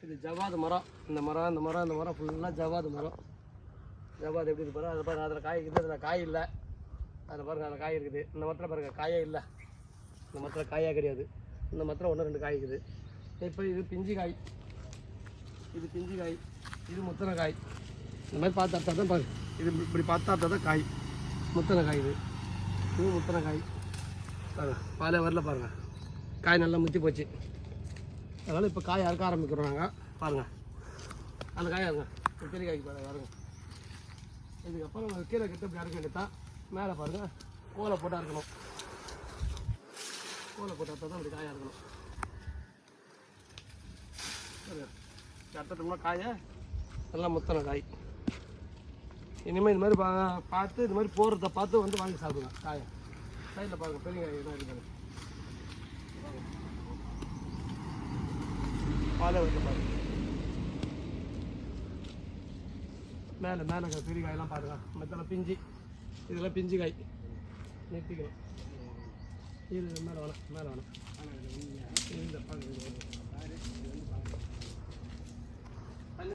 இது ஜவாது மரம். இந்த மரம் ஃபுல்லாக ஜவாது மரம். ஜவாது எப்படி இருக்கு பாருங்க. அதில் பாருங்கள், அதில் காய் இருக்குது, அதில் காய் இல்லை. அதில் பாருங்கள், அதில் காய் இருக்குது. இந்த மரத்தில் பாருங்கள் காயே இல்லை. இந்த மரத்தில் காயாக கிடையாது. இந்த மரத்தில் 1-2 காய் இருக்குது. இப்போ இது பிஞ்சு காய், இது பிஞ்சு காய், இது முத்தின காய். இந்த மாதிரி பார்த்து அர்த்தம் தான் பாருங்கள். இது இப்படி பார்த்தா தான் காய், முத்தின காய். இது முத்தின காய் பாருங்கள். பாலே வரல பாருங்கள், காய் நல்லா முத்தி போச்சு. அதனால் இப்போ காய் அறுக்க ஆரம்பிக்கிறோம் நாங்கள். பாருங்கள், அந்த காய் அறுங்க. பெரிய காய்க்கு பாருங்க. இதுக்கப்புறம் நம்ம கீழே கிட்ட இப்படி அறுக்க வேண்டியதான். மேலே பாருங்கள், கோலை போட்டு அறுக்கணும். கோலை போட்டு அறுத்தா தான் இப்படி காயை அறுக்கணும். அறுத்தோம்னா காயை நல்லா முத்தன காய். இனிமேல் இது மாதிரி பார்த்து இது மாதிரி போடுறத பார்த்து வந்து வாங்கி சாப்பிடுங்க. காயை சைடில் பாருங்கள், பெரிய காய் என்ன இருக்குது பாலை வந்து பாருங்கள். மேலே பெரிய காயெல்லாம் பாருங்க. மற்றெல்லாம் பிஞ்சு, இதெல்லாம் பிஞ்சு காய். நிறுத்திக்கணும். இது மேலே வேணாம்.